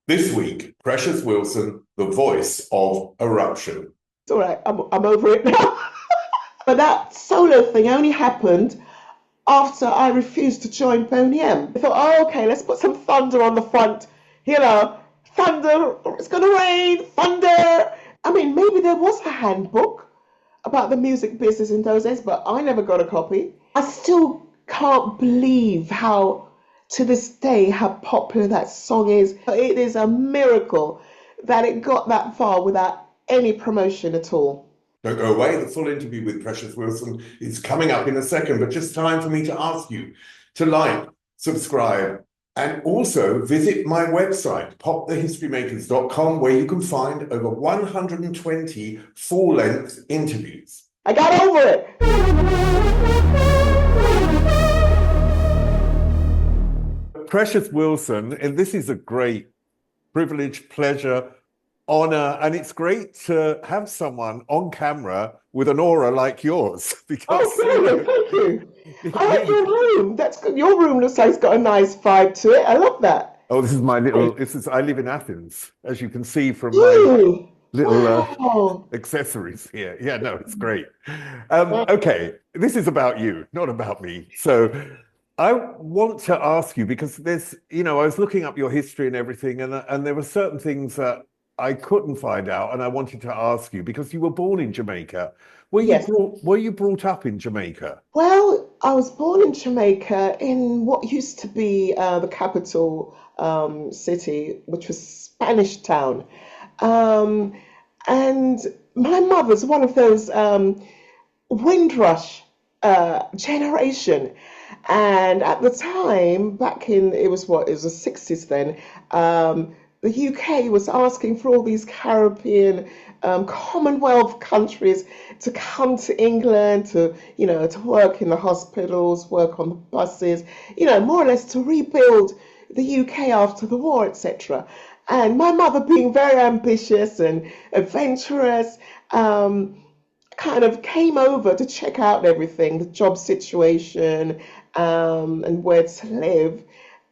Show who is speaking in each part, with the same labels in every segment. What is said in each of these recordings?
Speaker 1: This week, Precious Wilson, the voice of Eruption.
Speaker 2: It's all right, I'm over it now. But that solo thing only happened after I refused to join Boney M. I thought, oh, okay, let's put some thunder on the front. You know, thunder, it's going to rain, thunder. I mean, maybe there was a handbook about the music business in those days, but I never got a copy. I still can't believe how, to this day, how popular that song is. It is a miracle that it got that far without any promotion at all.
Speaker 1: Don't go away. The full interview with Precious Wilson is coming up in a second, but just time for me to ask you to like, subscribe, and also visit my website, popthehistorymakers.com, where you can find over 120 full-length interviews.
Speaker 2: I got over it.
Speaker 1: Precious Wilson, and this is a great privilege, pleasure, honor, and it's great to have someone on camera with an aura like yours.
Speaker 2: Because brilliant, thank you. I like your room. That's good. Your room looks like it's got a nice vibe to it. I love that.
Speaker 1: Oh, this is my little. I live in Athens, as you can see from my little accessories here. Yeah, no, it's great. Okay, this is about you, not about me. So I want to ask you, because there's, I was looking up your history and everything, and there were certain things that I couldn't find out, and I wanted to ask you, because you were born in Jamaica. Were you brought up in Jamaica?
Speaker 2: Well, I was born in Jamaica in what used to be the capital city, which was Spanish Town. And my mother's one of those Windrush generation. And at the time, back in, it was the 60s then, the UK was asking for all these Caribbean Commonwealth countries to come to England to work in the hospitals, work on the buses, more or less to rebuild the UK after the war, etc. And my mother, being very ambitious and adventurous, kind of came over to check out everything, the job situation, and where to live,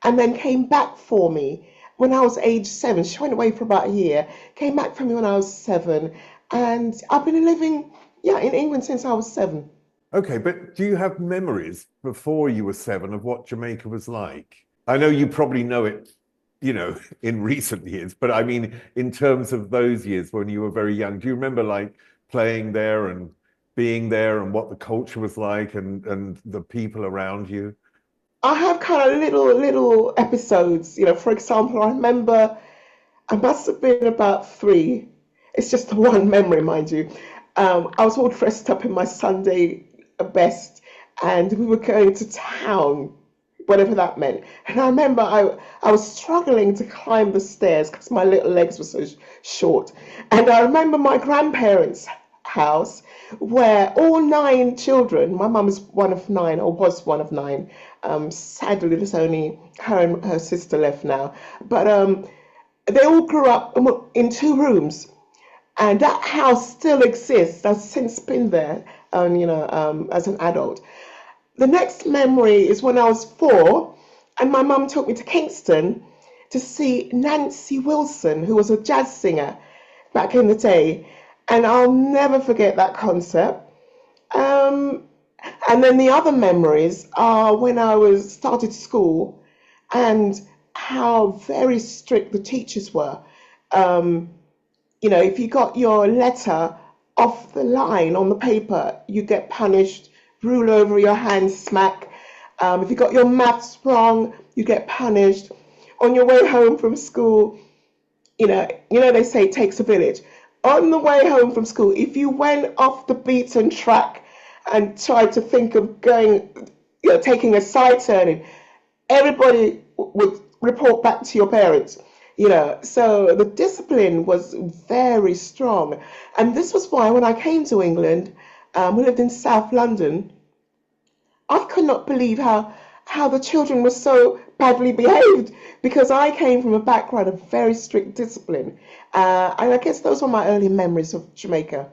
Speaker 2: and then came back for me when I was age 7. She went away for about a year, came back for me when I was 7, and I've been living, in England since I was 7.
Speaker 1: Okay, but do you have memories before you were 7 of what Jamaica was like? I know you probably know it, in recent years, but I mean, in terms of those years when you were very young, do you remember like playing there and being there and what the culture was like and the people around you?
Speaker 2: I have kind of little episodes, for example, I remember I must have been about 3. It's just one memory, mind you. I was all dressed up in my Sunday best, and we were going to town, whatever that meant. And I remember I was struggling to climb the stairs because my little legs were so short. And I remember my grandparents' house, where all 9 children, my mum is one of 9, or was one of 9. Sadly, there's only her and her sister left now. But they all grew up in 2 rooms. And that house still exists. I've since been there, as an adult. The next memory is when I was 4, and my mum took me to Kingston to see Nancy Wilson, who was a jazz singer back in the day. And I'll never forget that concert. And then the other memories are when I started school and how very strict the teachers were. If you got your letter off the line on the paper, you get punished, rule over your hand, smack. If you got your maths wrong, you get punished. On your way home from school, they say it takes a village. On the way home from school, if you went off the beaten track and tried to think of going, taking a side turning, everybody would report back to your parents. So the discipline was very strong. And this was why when I came to England, we lived in South London, I could not believe how the children were so badly behaved, because I came from a background of very strict discipline. And I guess those were my early memories of Jamaica.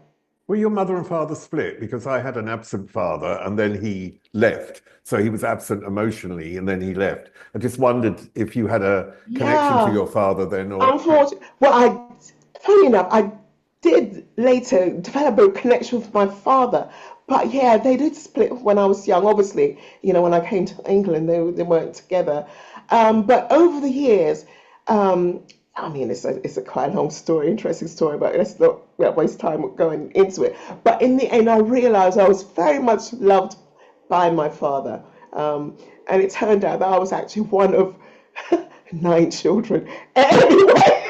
Speaker 1: Were your mother and father split? Because I had an absent father and then he left. So he was absent emotionally and then he left. I just wondered if you had a connection to
Speaker 2: Yeah,
Speaker 1: your father then, or
Speaker 2: unfortunately, well, funny enough, I did later develop a connection with my father, but yeah, they did split when I was young. Obviously, when I came to England, they weren't together. But over the years, um, I mean, it's a quite long story, interesting story, but let's not waste time going into it. But in the end, I realized I was very much loved by my father. And it turned out that I was actually one of 9 children. Anyway,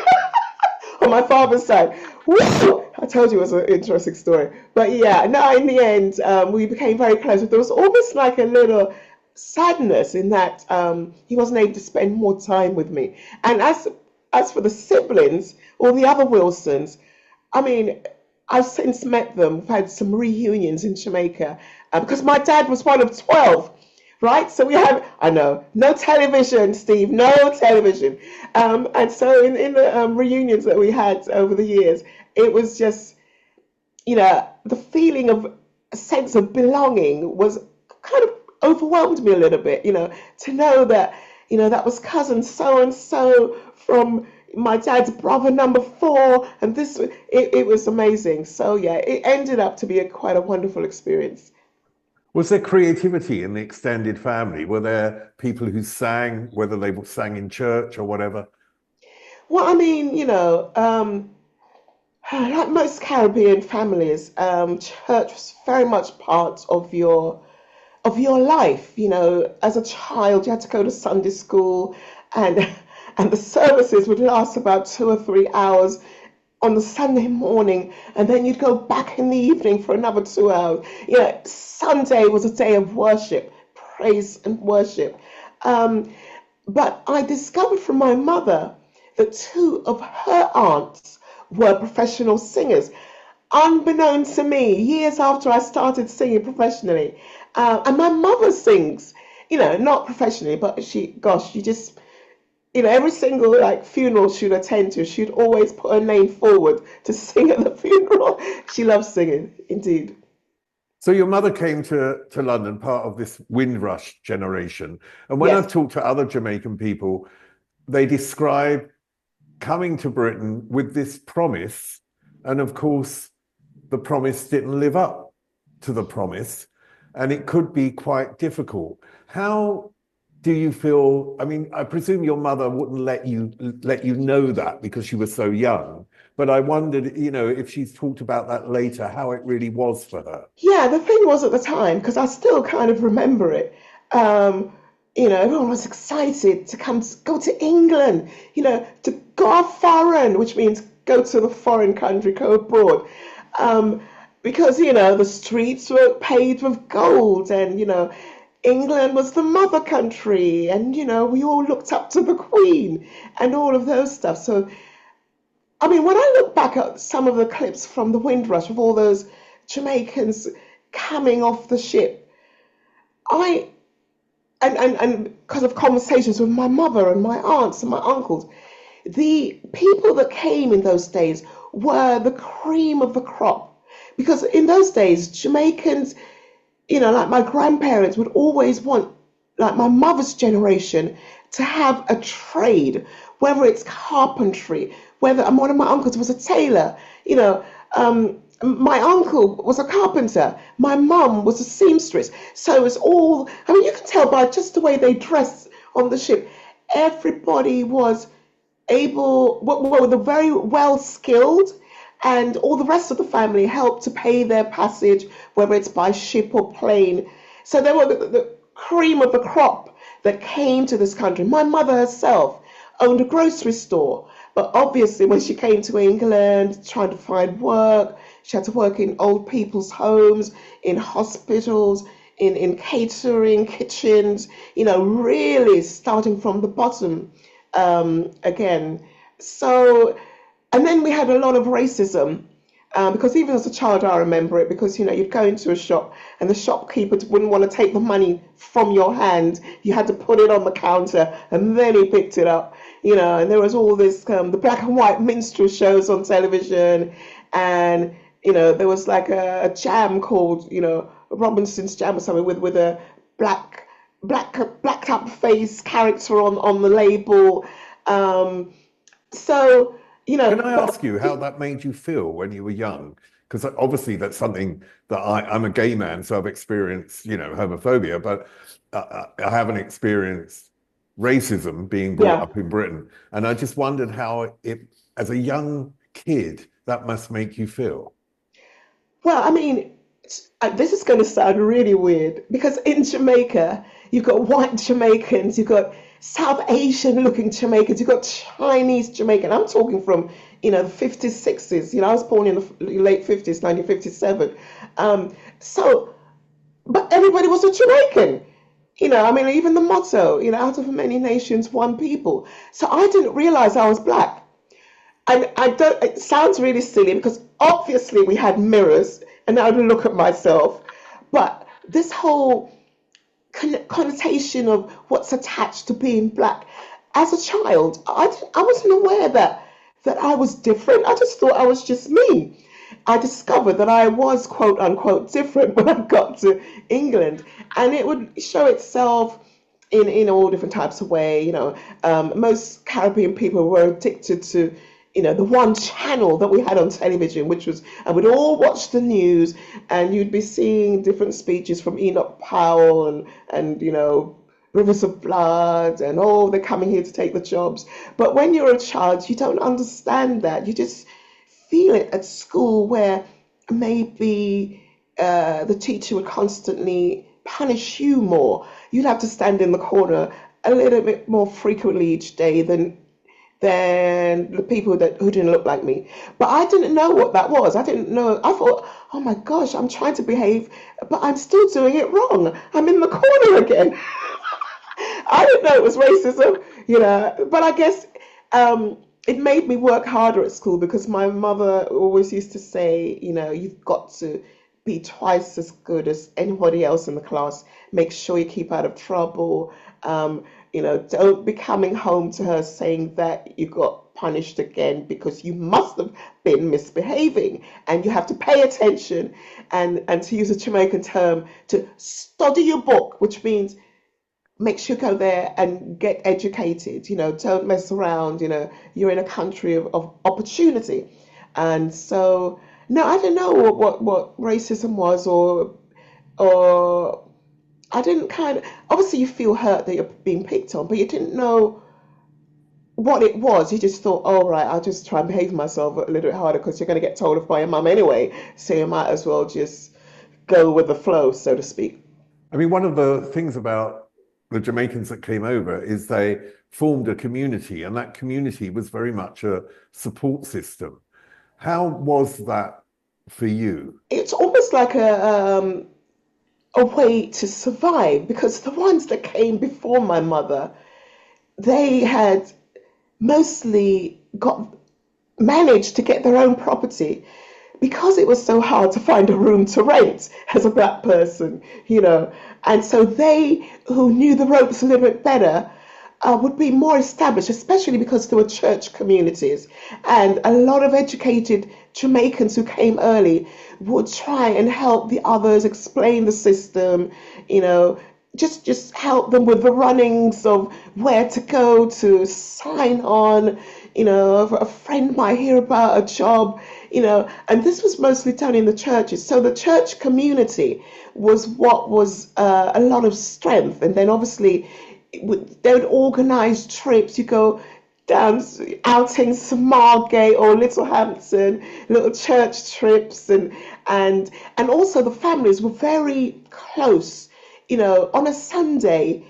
Speaker 2: on my father's side. Woo! I told you it was an interesting story. But yeah, no, in the end, we became very close. There was almost like a little sadness in that he wasn't able to spend more time with me. And as for the siblings, or the other Wilsons, I mean, I've since met them. We've had some reunions in Jamaica because my dad was one of 12, right? So we had, I know, no television, Steve, no television. And so in the reunions that we had over the years, it was just, the feeling of a sense of belonging was kind of overwhelmed me a little bit, to know that, that was cousin so and so from my dad's brother number 4, and it was amazing. So yeah, it ended up to be quite a wonderful experience.
Speaker 1: was there creativity in the extended family? Were there people who sang, whether they sang in church or whatever?
Speaker 2: Well, I mean, like most Caribbean families, church was very much part of your life. As a child, you had to go to Sunday school, and and the services would last about 2 or 3 hours on the Sunday morning, and then you'd go back in the evening for another 2 hours. Sunday was a day of worship, praise and worship. Um, but I discovered from my mother that 2 of her aunts were professional singers, unbeknown to me, years after I started singing professionally. And my mother sings, not professionally, but she just, every single like funeral she'd attend to, she'd always put her name forward to sing at the funeral. She loves singing, indeed.
Speaker 1: So your mother came to London, part of this Windrush generation. And when I've
Speaker 2: Yes.
Speaker 1: talked to other Jamaican people, they describe coming to Britain with this promise. And of course, the promise didn't live up to the promise. And it could be quite difficult. How do you feel? I mean, I presume your mother wouldn't let you know that because she was so young. But I wondered, if she's talked about that later, how it really was for her.
Speaker 2: Yeah, the thing was at the time, because I still kind of remember it, everyone was excited to go to England, to go foreign, which means go to the foreign country, go abroad. Because, the streets were paved with gold, and, England was the mother country, and, we all looked up to the Queen and all of those stuff. So, I mean, when I look back at some of the clips from the Windrush of all those Jamaicans coming off the ship, I and because of conversations with my mother and my aunts and my uncles, the people that came in those days were the cream of the crop. Because in those days, Jamaicans, like my grandparents would always want, like my mother's generation, to have a trade, whether it's carpentry, and one of my uncles was a tailor, my uncle was a carpenter, my mum was a seamstress. So it was all, I mean, you can tell by just the way they dressed on the ship, everybody was were very well skilled, and all the rest of the family helped to pay their passage, whether it's by ship or plane. So they were the cream of the crop that came to this country. My mother herself owned a grocery store, but obviously when she came to England trying to find work, she had to work in old people's homes, in hospitals, in catering kitchens, really starting from the bottom again. So, and then we had a lot of racism. Because even as a child, I remember it, because, you'd go into a shop and the shopkeeper wouldn't want to take the money from your hand. You had to put it on the counter and then he picked it up, and there was all this, the black and white minstrel shows on television. And, There was like a jam called, Robinson's Jam or something with a black blacked up face character on the label. So,
Speaker 1: Can I
Speaker 2: but
Speaker 1: ask you how that made you feel when you were young? Because obviously that's something that I'm a gay man, so I've experienced, homophobia, but I haven't experienced racism being brought
Speaker 2: yeah.
Speaker 1: up in Britain. And I just wondered how as a young kid, that must make you feel.
Speaker 2: Well, I mean, this is going to sound really weird because in Jamaica, you've got white Jamaicans, you've got South Asian looking Jamaicans, you've got Chinese Jamaican. I'm talking from, the 50s, 60s. I was born in the late 50s, 1957. So, but everybody was a Jamaican. I mean, even the motto, out of many nations, one people. So I didn't realize I was black. And I don't, it sounds really silly because obviously we had mirrors and I would look at myself. But this whole connotation of what's attached to being black, as a child, I wasn't aware that I was different. I just thought I was just me. I discovered that I was quote unquote different when I got to England, and it would show itself in all different types of way. Most Caribbean people were addicted to, the one channel that we had on television, which was, and we'd all watch the news, and you'd be seeing different speeches from Enoch Powell and Rivers of Blood, and oh, they're coming here to take the jobs. But when you're a child, you don't understand that. You just feel it at school, where maybe the teacher would constantly punish you more. You'd have to stand in the corner a little bit more frequently each day than the people who didn't look like me. But I didn't know what that was. I didn't know. I thought, oh my gosh, I'm trying to behave, but I'm still doing it wrong. I'm in the corner again. I didn't know it was racism, but I guess it made me work harder at school because my mother always used to say, you've got to be twice as good as anybody else in the class. Make sure you keep out of trouble. Don't be coming home to her saying that you got punished again because you must have been misbehaving, and you have to pay attention and to use a Jamaican term, to study your book, which means make sure you go there and get educated. Don't mess around. You're in a country of opportunity. And so, no, I didn't know what racism was, or I didn't obviously you feel hurt that you're being picked on, but you didn't know what it was. You just thought, oh, right, I'll just try and behave myself a little bit harder because you're going to get told off by your mum anyway. So you might as well just go with the flow, so to speak.
Speaker 1: I mean, one of the things about the Jamaicans that came over is they formed a community, and that community was very much a support system. How was that for you?
Speaker 2: It's almost like a way to survive, because the ones that came before my mother, they had mostly managed to get their own property because it was so hard to find a room to rent as a black person, And so they who knew the ropes a little bit better would be more established, especially because there were church communities. And a lot of educated Jamaicans who came early would try and help the others explain the system, just help them with the runnings of where to go to sign on. A friend might hear about a job, and this was mostly done in the churches. So the church community was what was a lot of strength. And then obviously they would organize trips. You go down outings to Margate or Littlehampton, little church trips, and also the families were very close. On a Sunday,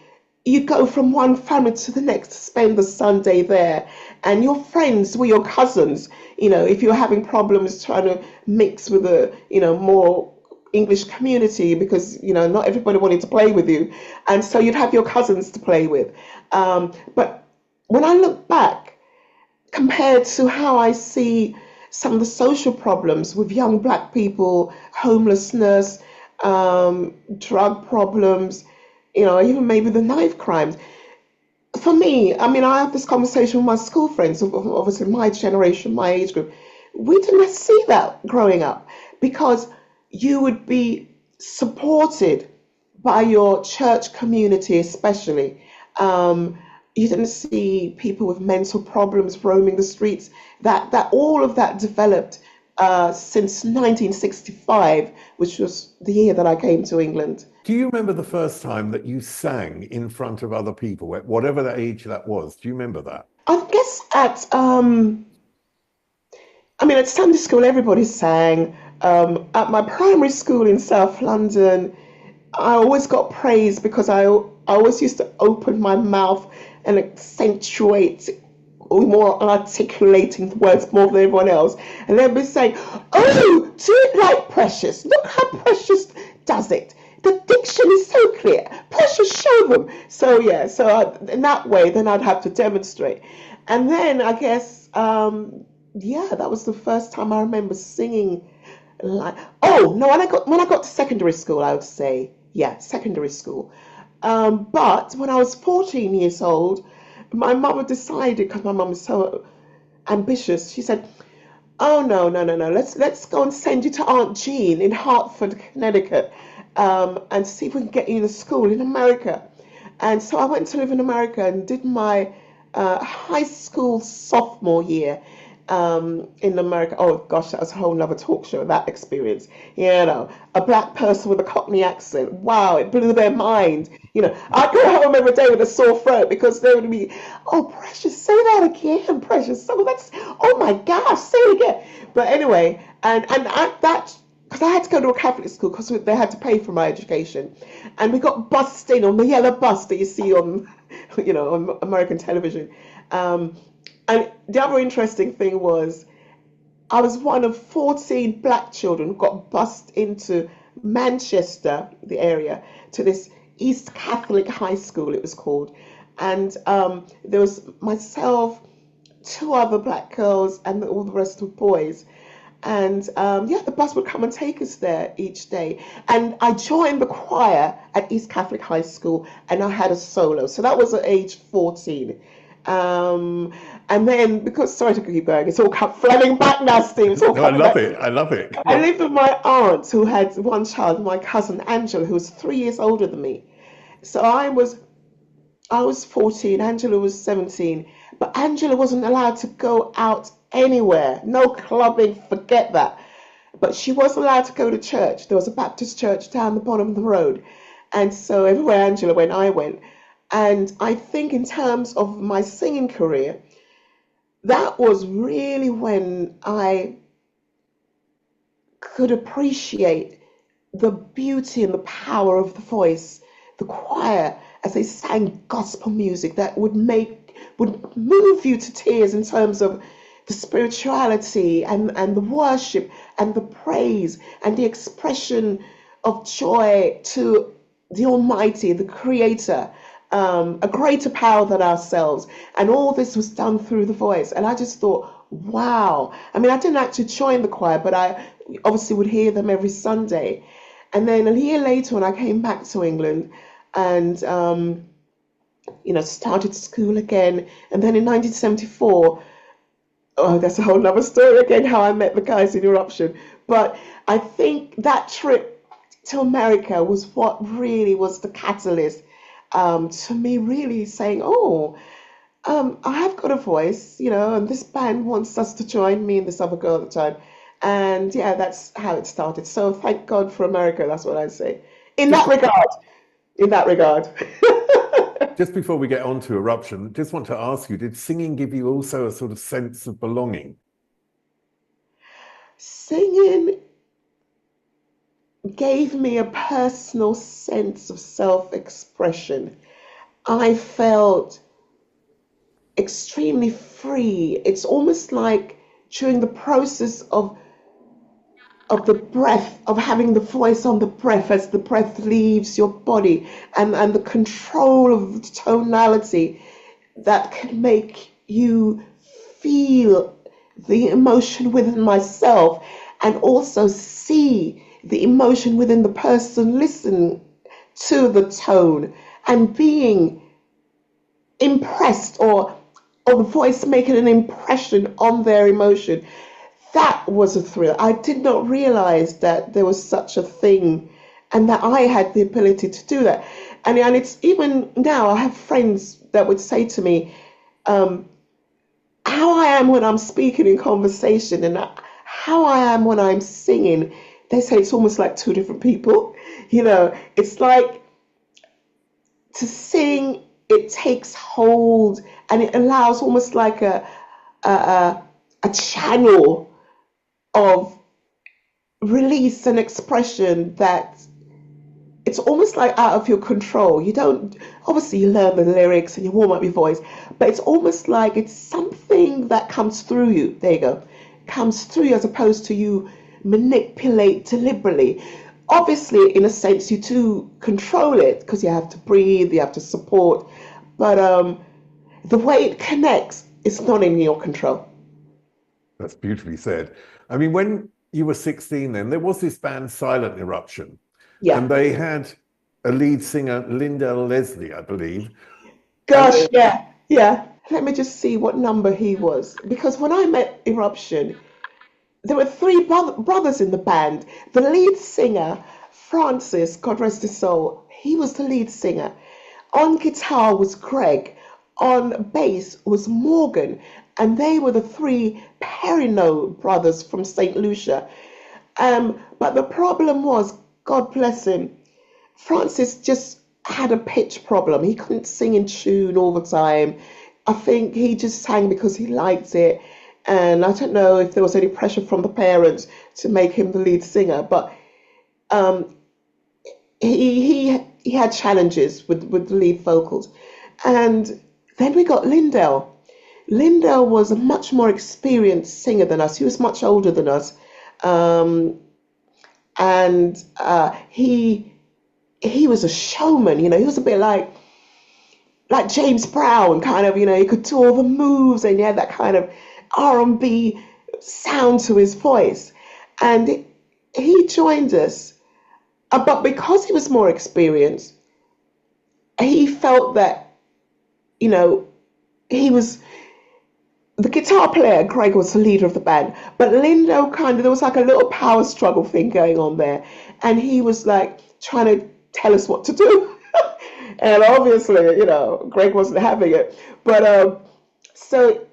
Speaker 2: you go from one family to the next to spend the Sunday there, and your friends were your cousins. If you're having problems trying to mix with a more English community, because not everybody wanted to play with you, and so you'd have your cousins to play with. But when I look back, compared to how I see some of the social problems with young black people, homelessness, drug problems, even maybe the knife crimes. For me, I mean, I have this conversation with my school friends, obviously my generation, my age group. we didn't see that growing up, because you would be supported by your church community, especially. You didn't see people with mental problems roaming the streets. That all of that developed since 1965, which was the year that I came to England.
Speaker 1: Do you remember the first time that you sang in front of other people, at whatever the age that was? Do you remember that?
Speaker 2: I guess at Sunday school, everybody sang. At my primary school in South London, I always got praise because I always used to open my mouth and accentuate or more articulating the words more than everyone else. And they'd be saying, "Oh, do it like Precious. Look how Precious does it. The diction is so clear. Precious, show them." So yeah, in that way, then I'd have to demonstrate. And then I guess, that was the first time I remember singing. When I got to secondary school, I would say, secondary school. But when I was 14 years old, my mother decided, because my mum was so ambitious, she said, "Oh no, let's go and send you to Aunt Jean in Hartford, Connecticut, and see if we can get you in a school in America." And so I went to live in America and did my high school sophomore year in America. Oh gosh, that was a whole nother talk show, that experience. A black person with a Cockney accent. Wow, it blew their mind. I'd go home every day with a sore throat because they would be, "Oh, Precious, say that again, Precious. Oh my gosh, say it again." But anyway, and that, because I had to go to a Catholic school because they had to pay for my education, and we got bussed in on the yellow bus that you see on, on American television. And the other interesting thing was, I was one of 14 black children who got bussed into Manchester, the area, to this East Catholic High School, it was called. And there was myself, two other black girls, and all the rest were boys. And the bus would come and take us there each day. And I joined the choir at East Catholic High School, and I had a solo. So that was at age 14. And then, because, sorry to keep going, it's all flooding back now, Steve. It's all
Speaker 1: No, I love it. I love it.
Speaker 2: I lived with my aunt who had one child, my cousin Angela, who was 3 years older than me. So I was 14, Angela was 17, but Angela wasn't allowed to go out anywhere. No clubbing, forget that. But she was allowed to go to church. There was a Baptist church down the bottom of the road. And so everywhere Angela went, I went. And I think in terms of my singing career, that was really when I could appreciate the beauty and the power of the voice, the choir, as they sang gospel music that would move you to tears in terms of the spirituality and the worship and the praise and the expression of joy to the Almighty, the Creator. A greater power than ourselves. And all this was done through the voice. And I just thought, wow. I didn't actually join the choir, but I obviously would hear them every Sunday. And then a year later, when I came back to England and, started school again. And then in 1974, that's a whole nother story again, how I met the guys in Eruption. But I think that trip to America was what really was the catalyst to me really saying, I have got a voice, and this band wants us to join, me and this other girl at the time. And that's how it started. So thank God for America, that's what I say. In that regard.
Speaker 1: Just before we get on to Eruption, just want to ask you, did singing give you also a sort of sense of belonging?
Speaker 2: Singing gave me a personal sense of self-expression. I felt extremely free. It's almost like during the process of the breath, of having the voice on the breath as the breath leaves your body, and the control of the tonality that can make you feel the emotion within myself and also see the emotion within the person, listen to the tone and being impressed, or the voice making an impression on their emotion. that was a thrill. I did not realize that there was such a thing and that I had the ability to do that. And it's even now, I have friends that would say to me, how I am when I'm speaking in conversation and how I am when I'm singing. They say it's almost like two different people. It's like to sing, it takes hold and it allows almost like a channel of release and expression that it's almost like out of your control. You don't, obviously you learn the lyrics and you warm up your voice, but it's almost like it's something that comes through you. There you go. Comes through you as opposed to you manipulate deliberately. Obviously, in a sense, you do control it because you have to breathe, you have to support, but the way it connects is not in your control.
Speaker 1: That's beautifully said. I mean, when you were 16 then, there was this band Silent Eruption.
Speaker 2: Yeah.
Speaker 1: And they had a lead singer, Linda Leslie, I believe.
Speaker 2: Gosh, yeah, yeah. Let me just see what number he was. Because when I met Eruption, there were three brothers in the band. The lead singer, Francis, God rest his soul, he was the lead singer. On guitar was Greg. On bass was Morgan. And they were the three Perrineau brothers from St. Lucia. But the problem was, God bless him, Francis just had a pitch problem. He couldn't sing in tune all the time. I think he just sang because he liked it. And I don't know if there was any pressure from the parents to make him the lead singer, but he had challenges with the lead vocals. And then we got Lindell. Lindell was a much more experienced singer than us. He was much older than us. And he was a showman, he was a bit like James Brown, kind of, he could do all the moves and he had that kind of R&B sound to his voice. And he joined us, but because he was more experienced, he felt that, he was the guitar player. Greg was the leader of the band, but Lindo there was like a little power struggle thing going on there, and he was like trying to tell us what to do. And obviously, Greg wasn't having it. But so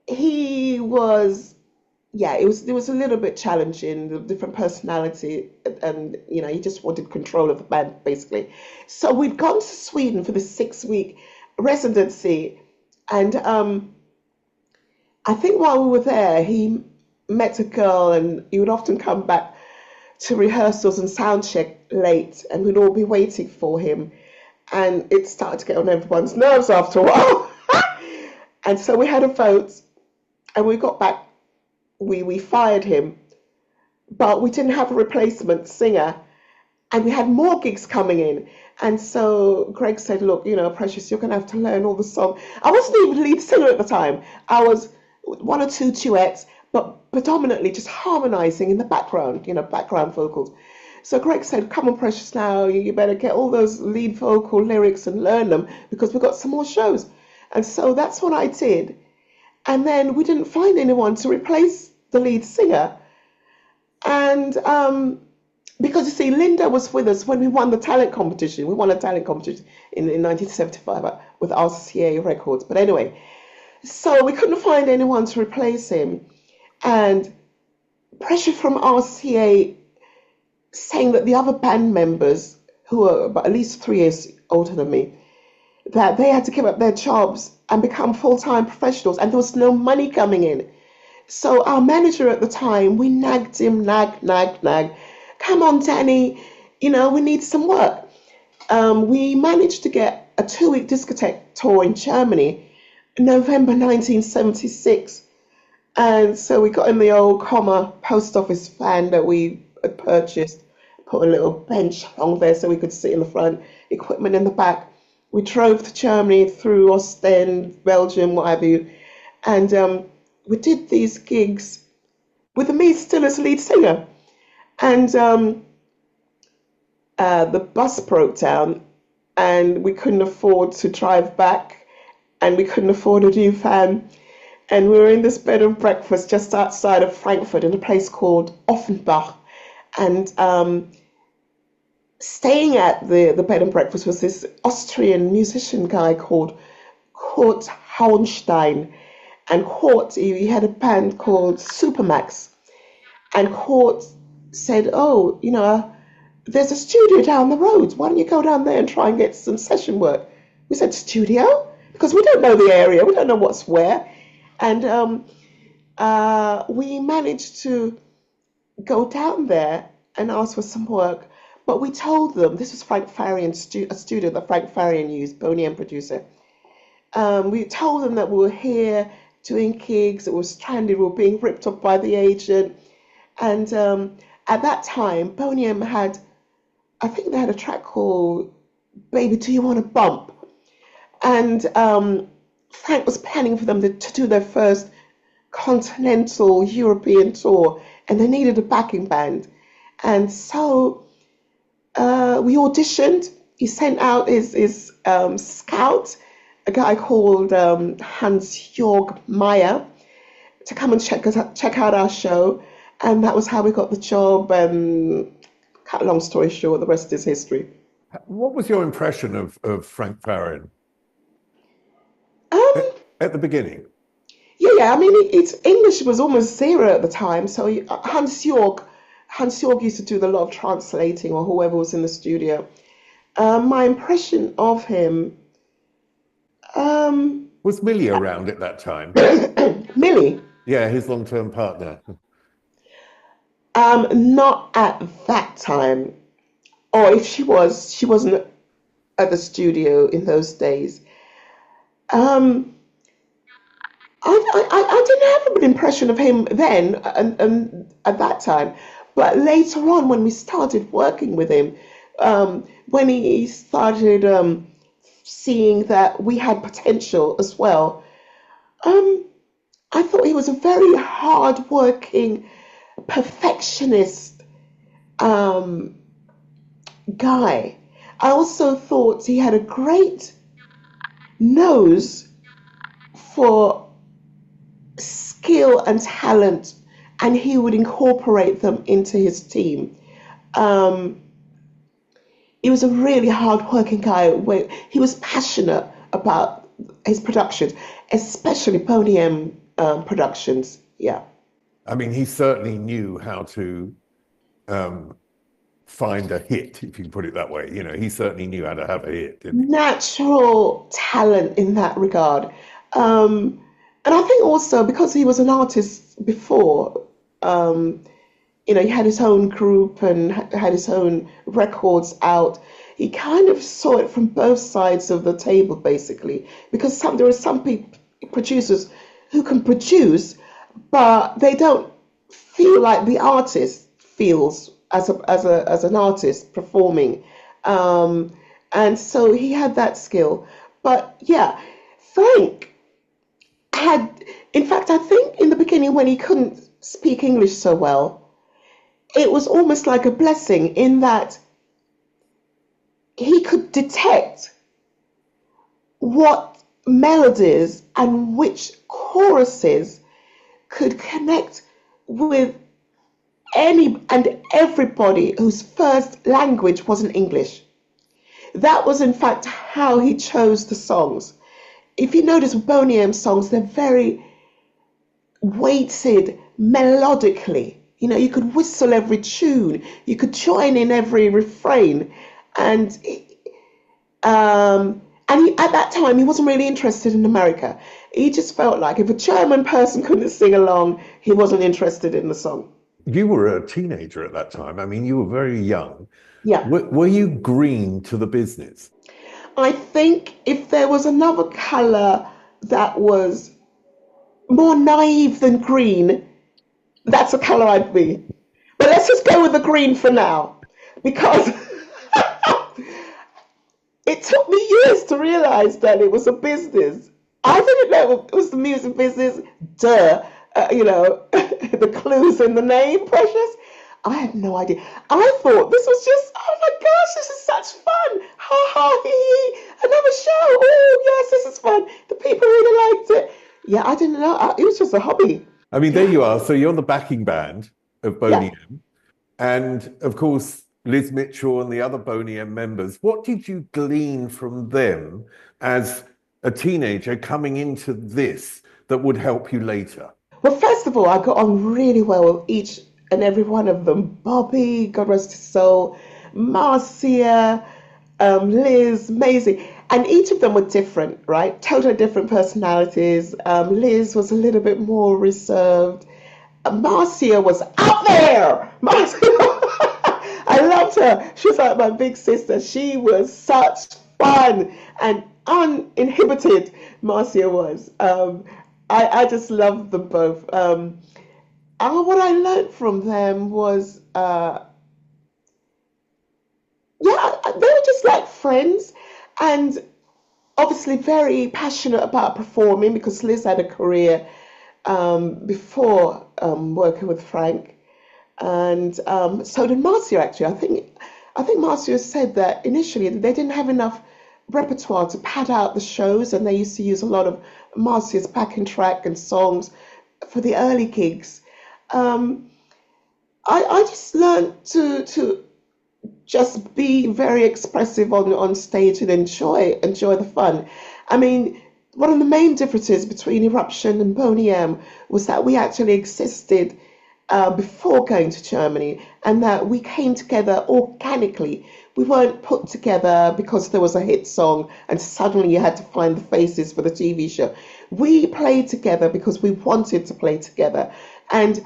Speaker 2: he was, it was a little bit challenging, the different personality, and he just wanted control of the band basically. So we'd gone to Sweden for the 6-week residency, and I think while we were there, he met a girl, and he would often come back to rehearsals and sound check late, and we'd all be waiting for him. And it started to get on everyone's nerves after a while. And so we had a vote, and we got back, we fired him, but we didn't have a replacement singer, and we had more gigs coming in. And so Greg said, look, Precious, you're going to have to learn all the songs. I wasn't even lead singer at the time. I was one or two duets, but predominantly just harmonizing in the background, background vocals. So Greg said, come on, Precious, now you better get all those lead vocal lyrics and learn them because we've got some more shows. And so that's what I did. And then we didn't find anyone to replace the lead singer. And because you see, Linda was with us when we won the talent competition. We won a talent competition in 1975 with RCA Records. But anyway, so we couldn't find anyone to replace him. And pressure from RCA saying that the other band members, who were about at least 3 years older than me, that they had to give up their jobs and become full-time professionals, and there was no money coming in. So our manager at the time, we nagged him, nag. Come on, Danny, we need some work. We managed to get a 2-week discotheque tour in Germany in November 1976. And so we got in the old post office van that we had purchased, put a little bench along there so we could sit in the front, equipment in the back. We drove to Germany through Ostend, Belgium, what have you. And we did these gigs with me still as lead singer. And the bus broke down and we couldn't afford to drive back, and we couldn't afford a new van. and we were in this bed and breakfast just outside of Frankfurt in a place called Offenbach. And staying at the bed and breakfast was this Austrian musician guy called Kurt Hauenstein. And Kurt, he had a band called Supermax. And Kurt said, oh, there's a studio down the road. Why don't you go down there and try and get some session work? We said, studio? Because we don't know the area. We don't know what's where. And we managed to go down there and ask for some work. But we told them, this was Frank Farian, a studio that Frank Farian used, Boney M producer. We told them that we were here doing gigs, that we were stranded, we were being ripped off by the agent. And at that time, Boney M had, I think they had a track called Baby, Do You Want to Bump? And Frank was planning for them to do their first continental European tour, and they needed a backing band. And so we auditioned. He sent out his scout, a guy called Hans-Jörg Meyer, to come and check out our show. And that was how we got the job. And cut a long story short, the rest is history.
Speaker 1: What was your impression of Frank Farian at the beginning?
Speaker 2: Yeah. I mean, it's English was almost zero at the time. So Hans-Jörg used to do a lot of translating, or whoever was in the studio. My impression of him...
Speaker 1: was Millie around at that time?
Speaker 2: Millie?
Speaker 1: Yeah, his long-term partner.
Speaker 2: Not at that time. Or if she was, she wasn't at the studio in those days. I didn't have an impression of him then and at that time. But later on, when we started working with him, when he started seeing that we had potential as well, I thought he was a very hard-working, perfectionist guy. I also thought he had a great nose for skill and talent, and he would incorporate them into his team. He was a really hard-working guy. He was passionate about his productions, especially Boney M productions. Yeah.
Speaker 1: I mean, he certainly knew how to find a hit, if you can put it that way. He certainly knew how to have a hit, didn't he?
Speaker 2: Natural talent in that regard. And I think also because he was an artist before, he had his own group and had his own records out. He kind of saw it from both sides of the table, basically, because there are some producers who can produce, but they don't feel like the artist feels as an artist performing, and so he had that skill. But yeah, Frank had, in fact, I think in the beginning when he couldn't speak English so well, it was almost like a blessing in that he could detect what melodies and which choruses could connect with any and everybody whose first language wasn't English. That was in fact how he chose the songs. If you notice with Boney M songs, they're very weighted melodically. You could whistle every tune, you could join in every refrain, and at that time he wasn't really interested in America. He just felt like if a German person couldn't sing along, he wasn't interested in the song.
Speaker 1: You were a teenager at that time. I mean, you were very young.
Speaker 2: Yeah.
Speaker 1: Were you green to the business?
Speaker 2: I think if there was another color that was more naive than green, that's the color I'd be. But let's just go with the green for now, because it took me years to realize that it was a business. I didn't know it was the music business. Duh. The clues in the name, Precious. I had no idea. I thought this was just, oh my gosh, this is such fun. Ha ha, hee hee. Another show. Oh yes, this is fun. The people really liked it. Yeah, I didn't know. It was just a hobby.
Speaker 1: I mean, there
Speaker 2: Yeah,
Speaker 1: you are. So you're the backing band of
Speaker 2: yeah.
Speaker 1: Boney M. And of course, Liz Mitchell and the other Boney M members. What did you glean from them as a teenager coming into this that would help you later?
Speaker 2: Well, first of all, I got on really well with each and every one of them. Bobby, God rest his soul, Marcia, Liz, Maisie. And each of them were different, right? Totally different personalities. Liz was a little bit more reserved. Marcia was out there. Marcia, I loved her. She was like my big sister. She was such fun and uninhibited. Marcia was. I just loved them both. And what I learned from them was, yeah, they were just like friends, and obviously very passionate about performing because Liz had a career before working with Frank, and so did Marcia. Actually, I think Marcia said that initially they didn't have enough repertoire to pad out the shows, and they used to use a lot of Marcia's backing track and songs for the early gigs. Um, I just learned to just be very expressive on stage and enjoy the fun. I mean, one of the main differences between Eruption and Boney M was that we actually existed before going to Germany, and that we came together organically. We weren't put together because there was a hit song and suddenly you had to find the faces for the TV show. We played together because we wanted to play together, and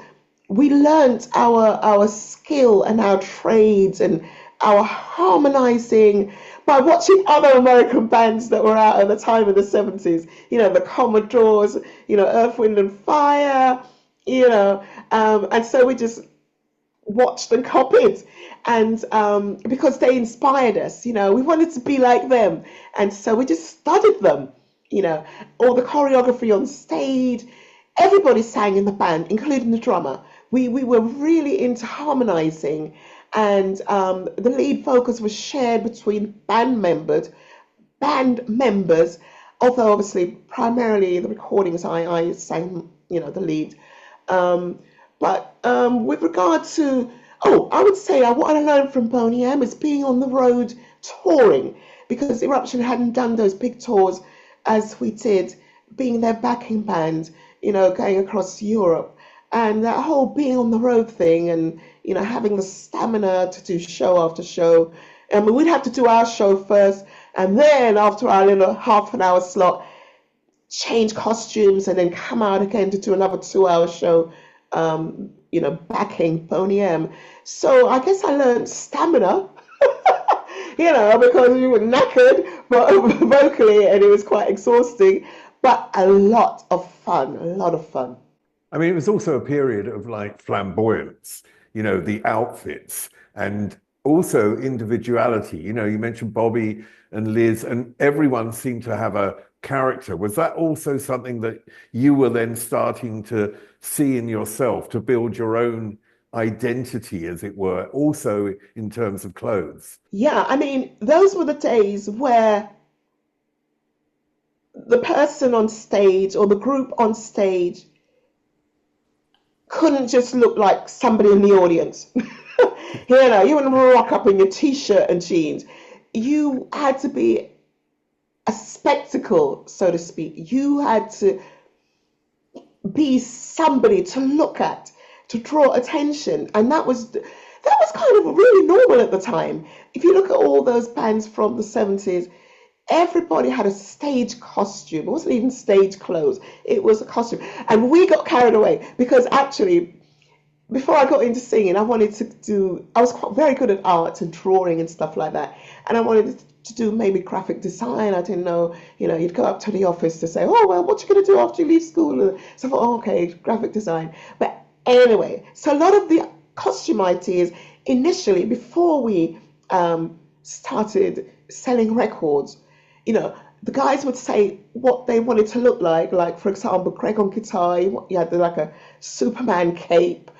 Speaker 2: we learnt our skill and our trades and our harmonizing by watching other American bands that were out at the time in the 70s, the Commodores, Earth, Wind and Fire, and so we just watched and copied. And because they inspired us, we wanted to be like them. And so we just studied them, all the choreography on stage. Everybody sang in the band, including the drummer. We were really into harmonizing, and the lead focus was shared between band members, although obviously primarily the recordings I sang, the lead. Um, but with regard to, I would say what I learned from Boney M is being on the road touring, because Eruption hadn't done those big tours as we did, being their backing band, going across Europe. And that whole being on the road thing, and having the stamina to do show after show. I mean, we'd have to do our show first, and then after our little half an hour slot, change costumes, and then come out again to do another 2 hour show, backing Boney M. So I guess I learned stamina, because we were knackered but vocally, and it was quite exhausting, but a lot of fun, a lot of fun.
Speaker 1: I mean, it was also a period of like flamboyance, the outfits and also individuality. You mentioned Bobby and Liz, and everyone seemed to have a character. Was that also something that you were then starting to see in yourself to build your own identity, as it were, also in terms of clothes?
Speaker 2: Yeah, I mean, those were the days where the person on stage or the group on stage couldn't just look like somebody in the audience. You wouldn't rock up in your t-shirt and jeans. You had to be a spectacle, so to speak. You had to be somebody to look at, to draw attention, and that was kind of really normal at the time. If you look at all those bands from the 70s, everybody had a stage costume. It wasn't even stage clothes. It was a costume. And we got carried away because actually, before I got into singing, I was quite very good at art and drawing and stuff like that. And I wanted to do maybe graphic design. I didn't know, you'd go up to the office to say, oh, well, what you going to do after you leave school? So I thought, okay, graphic design. But anyway, so a lot of the costume ideas initially, before we started selling records, the guys would say what they wanted to look like for example, Greg on guitar, he had like a Superman cape.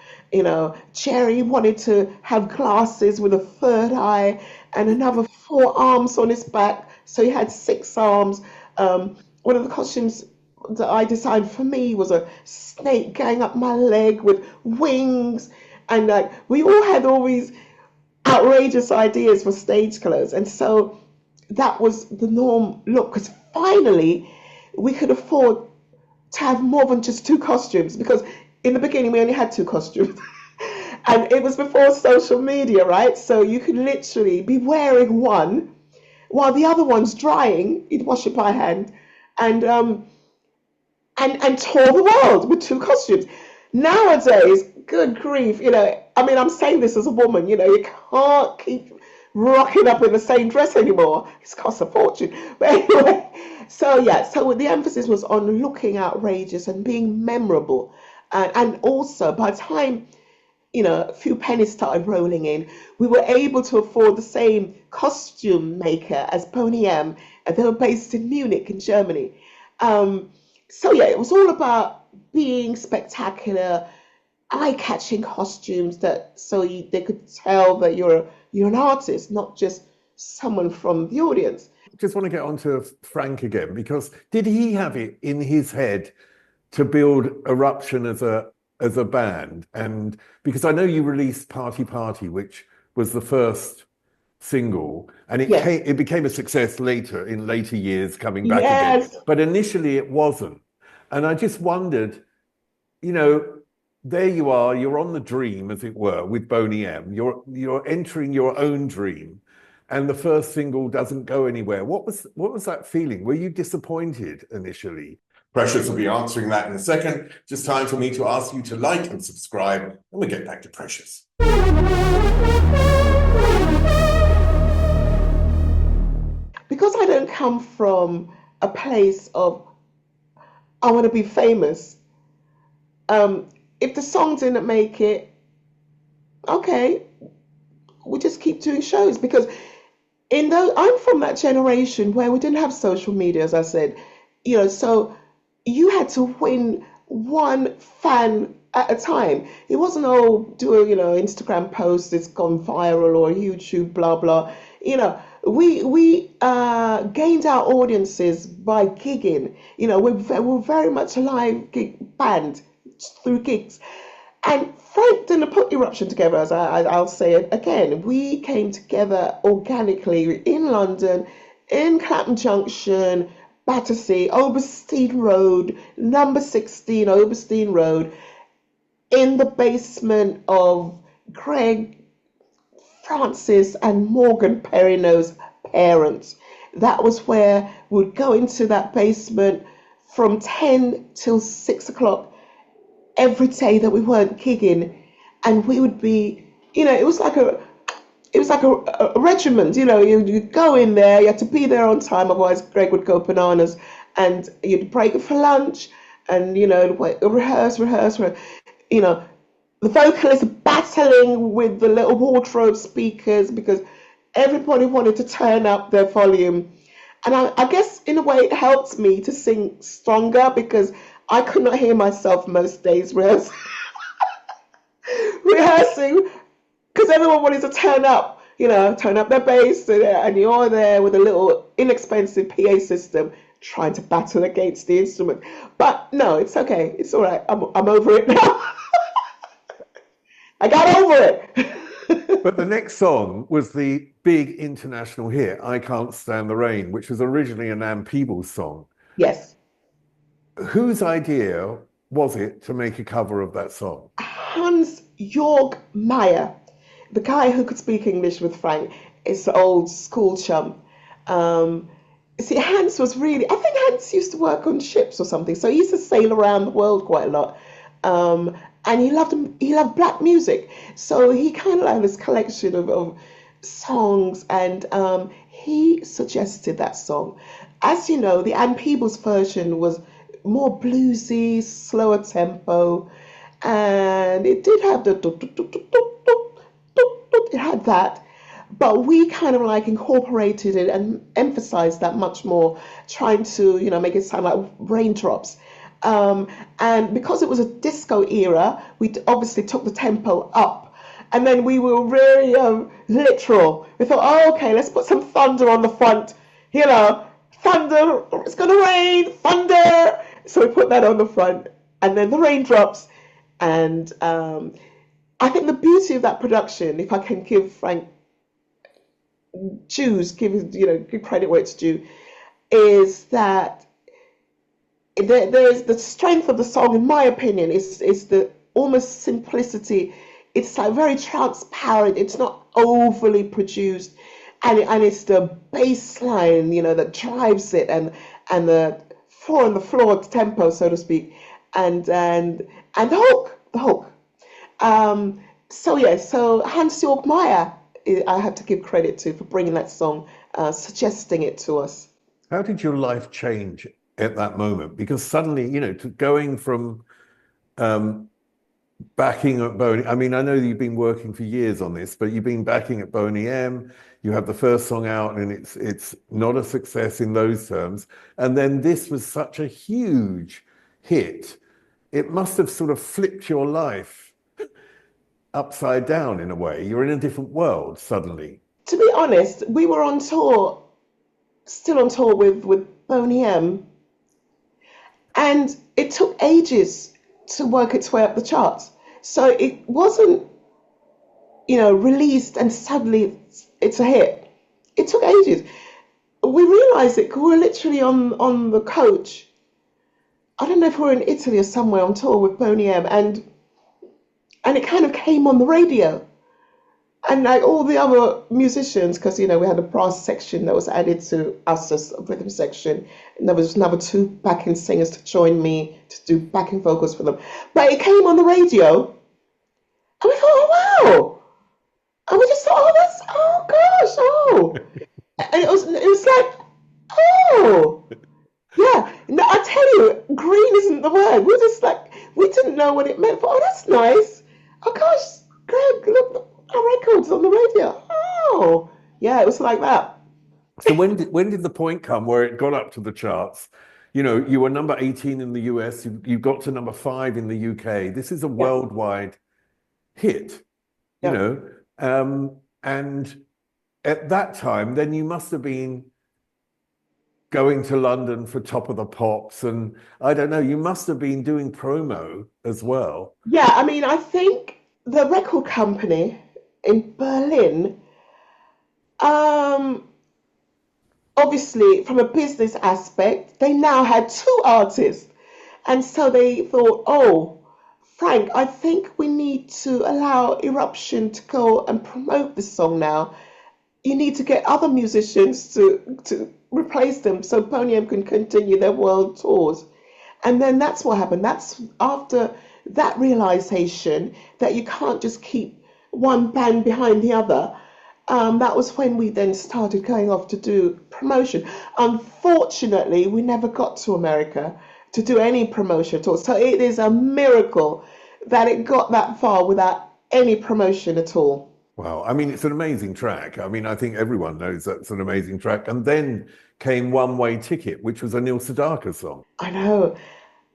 Speaker 2: Jerry wanted to have glasses with a third eye and another 4 arms on his back, so he had 6 arms. One of the costumes that I designed for me was a snake going up my leg with wings, and like we all had all these outrageous ideas for stage clothes, and so that was the norm look, because finally we could afford to have more than just two costumes, because in the beginning we only had two costumes. And it was before social media, right? So you could literally be wearing one while the other one's drying. You'd wash it by hand, and tour the world with two costumes. Nowadays, good grief, I mean, I'm saying this as a woman, you can't keep rocking up in the same dress anymore. It's cost a fortune. But anyway, so the emphasis was on looking outrageous and being memorable. And also, by the time, a few pennies started rolling in, we were able to afford the same costume maker as Boney M, and they were based in Munich in Germany. It was all about being spectacular, eye-catching costumes they could tell that you're an artist, not just someone from the audience.
Speaker 1: Just want to get on to Frank again, because did he have it in his head to build Eruption as a band? And because I know you released Party Party, which was the first single, and it became a success in later years, coming back again. But initially it wasn't. And I just wondered, there you are, you're on the dream, as it were, with Boney M. You're entering your own dream, and the first single doesn't go anywhere. What was that feeling? Were you disappointed initially?
Speaker 3: Precious will be answering that in a second. Just time for me to ask you to like and subscribe, and we'll get back to Precious.
Speaker 2: Because I don't come from a place of, I want to be famous. If the song didn't make it, okay, we just keep doing shows, because I'm from that generation where we didn't have social media, as I said, so you had to win one fan at a time. It wasn't do a Instagram post that's gone viral, or YouTube blah blah. We gained our audiences by gigging. We're very much a live gig band through gigs. And Frank didn't put Eruption together, as I'll say it again. We came together organically in London, in Clapham Junction, Battersea, Oberstein Road, number 16 Oberstein Road, in the basement of Greg, Francis, and Morgan Perrineau's parents. That was where we'd go into that basement from 10 till 6 o'clock every day that we weren't gigging, and we would be, it was like a regiment. You'd go in there, you had to be there on time, otherwise Greg would go bananas, and you'd break for lunch, and rehearse. The vocalist battling with the little wardrobe speakers, because everybody wanted to turn up their volume. And I guess in a way it helped me to sing stronger, because I could not hear myself most days rehearsing, because everyone wanted to turn up their bass, and you're there with a little inexpensive PA system trying to battle against the instrument. But no, it's okay. It's all right. I'm over it now. I got over it.
Speaker 1: But the next song was the big international hit, I Can't Stand the Rain, which was originally a Nan Peebles song.
Speaker 2: Yes.
Speaker 1: Whose idea was it to make a cover of that song?
Speaker 2: Hans-Jörg Meyer, the guy who could speak English with Frank, is an old school chum. Hans was I think Hans used to work on ships or something, so he used to sail around the world quite a lot. And he loved black music, so he kind of had this collection of songs, and he suggested that song. As you know, the Ann Peebles version was more bluesy, slower tempo, and it did have it had that, but we kind of incorporated it and emphasized that much more, trying to make it sound like raindrops. And because it was a disco era, we obviously took the tempo up, and then we were very literal. We thought, okay, let's put some thunder on the front, thunder, it's gonna rain, thunder. So we put that on the front, and then the raindrops. And I think the beauty of that production, if I can give Frank give credit where it's due, is that there is the strength of the song, in my opinion, is the almost simplicity. It's like very transparent. It's not overly produced, and it's the bass line, that drives it, and the four on the floor tempo, so to speak, and the hook. So Hans-Georg Meyer, I have to give credit to for bringing that song, suggesting it to us.
Speaker 1: How did your life change at that moment? Because suddenly, to going from backing at Boney. I mean, I know you've been working for years on this, but you've been backing at Boney M. You have the first song out, and it's not a success in those terms. And then this was such a huge hit. It must have sort of flipped your life upside down in a way. You're in a different world suddenly.
Speaker 2: To be honest, we were on tour, still on tour with Boney M, and it took ages to work its way up the charts. So it wasn't, released and suddenly it's a hit. It took ages. We realized it because we were literally on the coach. I don't know if we were in Italy or somewhere on tour with Boney M, and it kind of came on the radio. And like all the other musicians, because we had a brass section that was added to us as a rhythm section, and there was another 2 backing singers to join me to do backing vocals for them. But it came on the radio, and we thought, oh wow, and we just thought, and it was like, oh yeah. No, I tell you, green isn't the word. We didn't know what it meant. Oh, that's nice. Oh gosh, Greg, look. Our records on the radio. Oh, yeah, it was like that.
Speaker 1: So when did the point come where it got up to the charts? You were number 18 in the US. You got to number 5 in the UK. This is a worldwide hit. And at that time, then you must have been going to London for Top of the Pops, and I don't know. You must have been doing promo as well.
Speaker 2: Yeah, I mean, I think the record company in Berlin, obviously from a business aspect, they now had 2 artists, and so they thought, oh, Frank, I think we need to allow Eruption to go and promote this song now. You need to get other musicians to replace them so Boney M can continue their world tours. And then that's what happened. That's after that realization that you can't just keep one band behind the other. That was when we then started going off to do promotion. Unfortunately, we never got to America to do any promotion at all. So it is a miracle that it got that far without any promotion at all.
Speaker 1: Wow. I mean, it's an amazing track. I mean, I think everyone knows that's an amazing track. And then came One Way Ticket, which was a Neil Sedaka song.
Speaker 2: I know.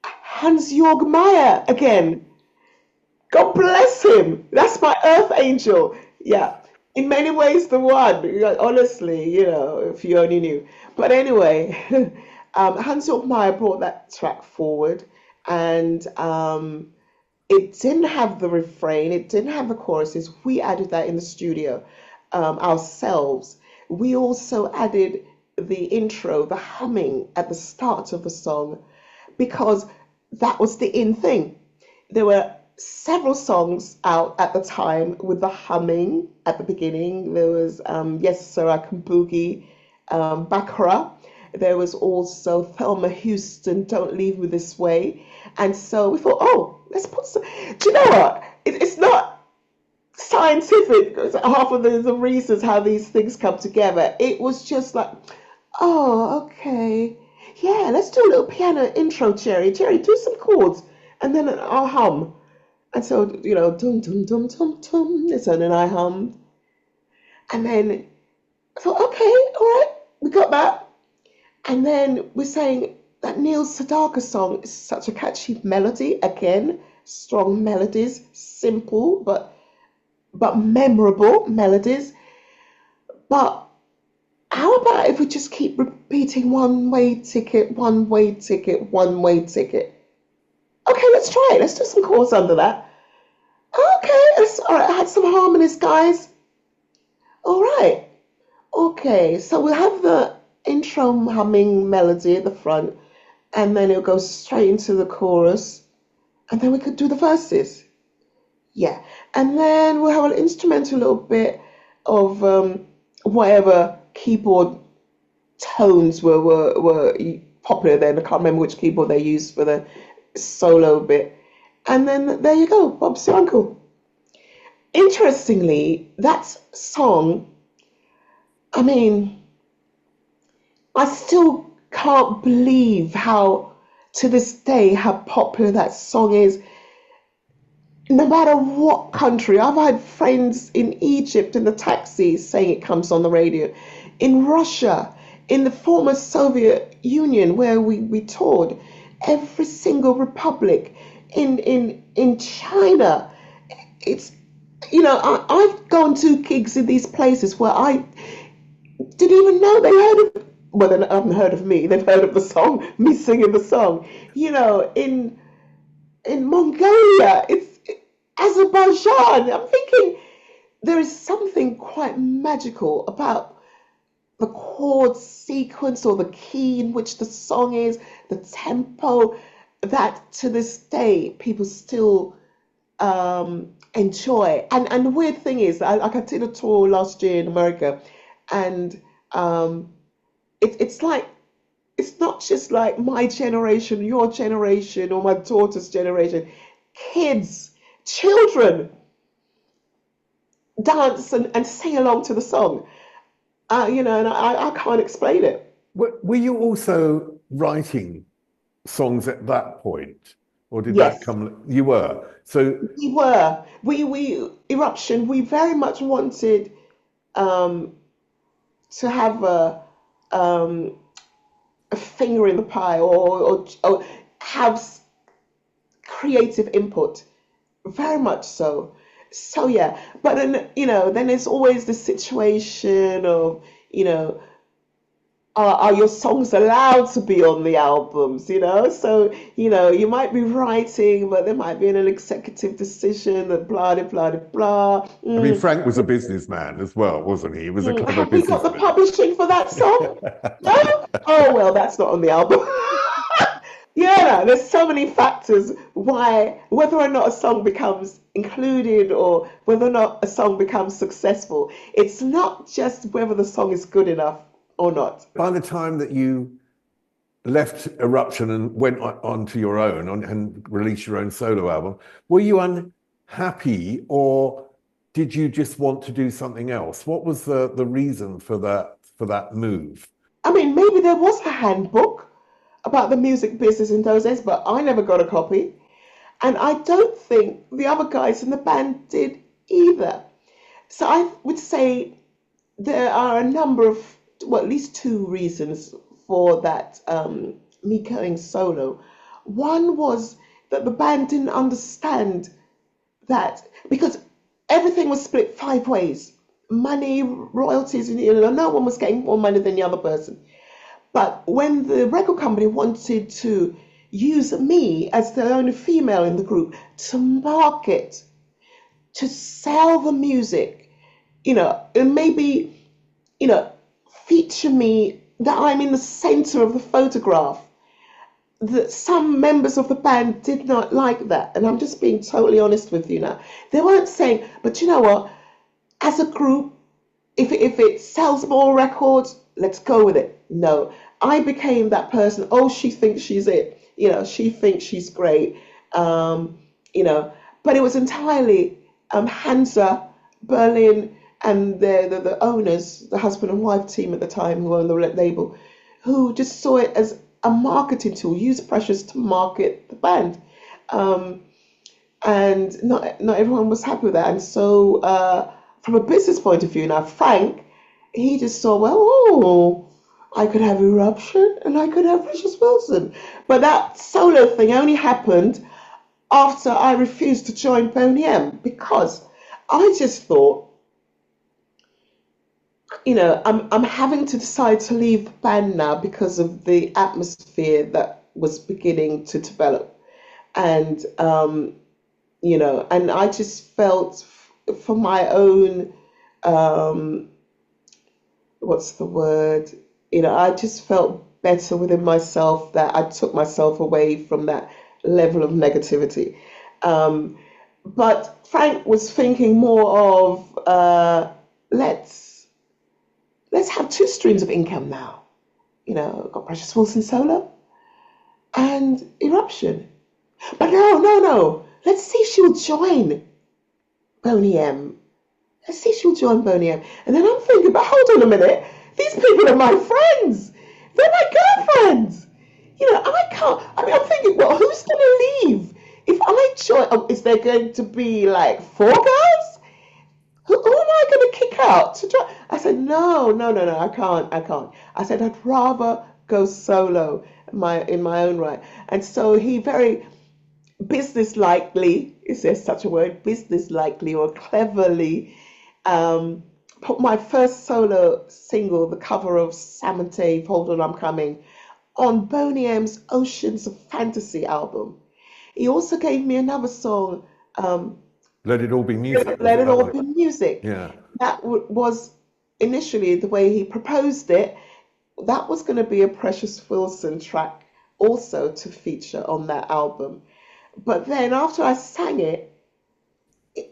Speaker 2: Hans-Georg Meyer again. God bless him. That's my earth angel. Yeah. In many ways, the one. Honestly, if you only knew. But anyway, Hans-Georg Meyer brought that track forward, and it didn't have the refrain. It didn't have the choruses. We added that in the studio ourselves. We also added the intro, the humming at the start of the song, because that was the in thing. There were several songs out at the time with the humming at the beginning. There was Yes Sir, I Can Boogie, Baccarat. There was also Thelma Houston, Don't Leave Me This Way. And so we thought, oh, let's put some... Do you know what? It's not scientific, half of the reasons how these things come together. It was just like, oh, okay. Yeah, let's do a little piano intro, Jerry. Jerry, do some chords. And then I'll hum. And so, dum, dum, dum, dum, dum. And then I hummed. And then I thought, okay, all right, we got that. And then we're saying that Neil Sedaka song is such a catchy melody. Again, strong melodies, simple but memorable melodies. But how about if we just keep repeating one-way ticket, one-way ticket, one-way ticket? Okay, let's try it. Let's do some chords under that. Okay, all right. I had some harmonies, guys. All right. Okay, so we'll have the intro humming melody at the front, and then it'll go straight into the chorus, and then we could do the verses. Yeah, and then we'll have an instrumental little bit of whatever keyboard tones were popular then. I can't remember which keyboard they used for the solo bit. And then there you go, Bob's your uncle. Interestingly, that song, I mean, I still can't believe how, to this day, how popular that song is. No matter what country, I've had friends in Egypt in the taxi saying it comes on the radio. In Russia, in the former Soviet Union where we toured, every single republic, in China, it's, I've gone to gigs in these places where I didn't even know they heard of, well, they haven't heard of me, they've heard of the song, me singing the song. In Mongolia, it's Azerbaijan. I'm thinking there is something quite magical about the chord sequence or the key in which the song is, the tempo, that to this day people still enjoy. And the weird thing is, I did a tour last year in America, and it's like, it's not just like my generation, your generation, or my daughter's generation. Kids, children dance and sing along to the song. And I can't explain it.
Speaker 1: Were you also writing songs at that point, or did
Speaker 2: Yes.
Speaker 1: that come? You were. So
Speaker 2: We were. We Eruption, we very much wanted to have a finger in the pie, or have creative input, very much so. So yeah, but then then there's always the situation of are your songs allowed to be on the albums? So you might be writing, but there might be an executive decision that blah blah blah blah.
Speaker 1: I mean, Frank was a businessman as well, wasn't he? He was a clever
Speaker 2: Have we got the
Speaker 1: businessman.
Speaker 2: publishing for that song? No? Oh well, that's not on the album. Yeah, there's so many factors why, whether or not a song becomes included or whether or not a song becomes successful. It's not just whether the song is good enough or not.
Speaker 1: By the time that you left Eruption and went on to your own and released your own solo album, were you unhappy, or did you just want to do something else? What was the reason for that move?
Speaker 2: I mean, maybe there was a handbook about the music business in those days, but I never got a copy. And I don't think the other guys in the band did either. So I would say there are a number of, well, at least two reasons for that, me going solo. One was that the band didn't understand that, because everything was split 5 ways. Money, royalties, no one was getting more money than the other person. But when the record company wanted to use me as the only female in the group to market, to sell the music, and maybe, feature me, that I'm in the center of the photograph, that some members of the band did not like that. And I'm just being totally honest with you now. They weren't saying, but you know what, as a group, if it sells more records, let's go with it. No, I became that person. Oh, she thinks she's it. She thinks she's great. But it was entirely Hansa, Berlin, and the owners, the husband and wife team at the time who owned the label, who just saw it as a marketing tool, use Precious to market the band. And not everyone was happy with that. And so from a business point of view, now Frank, he just saw, well, I could have Eruption and I could have Precious Wilson. But that solo thing only happened after I refused to join Boney M, because I just thought, I'm having to decide to leave the band now because of the atmosphere that was beginning to develop. And and I just felt for my own, um, what's the word? I just felt better within myself that I took myself away from that level of negativity. Um, but Frank was thinking more of let's have two streams of income now. Got Precious Wilson solo and Eruption. But no. Let's see if she'll join Boney M. Let's see if she'll join Boney M. And then I'm thinking, but hold on a minute. These people are my friends. They're my girlfriends. I can't. I mean, I'm thinking, well, who's going to leave? If I join, is there going to be like four girls? Who am I going to kick out to join? I said, no, I can't. I said, I'd rather go solo in my own right. And so he very business-likely, is there such a word, business-likely or cleverly, put my first solo single, the cover of Sam and Dave, Hold On, I'm Coming, on Boney M's Oceans of Fantasy album. He also gave me another song,
Speaker 1: Let It All Be Music.
Speaker 2: Let It All Be Music.
Speaker 1: Yeah.
Speaker 2: That was initially the way he proposed it. That was going to be a Precious Wilson track also to feature on that album. But then after I sang it,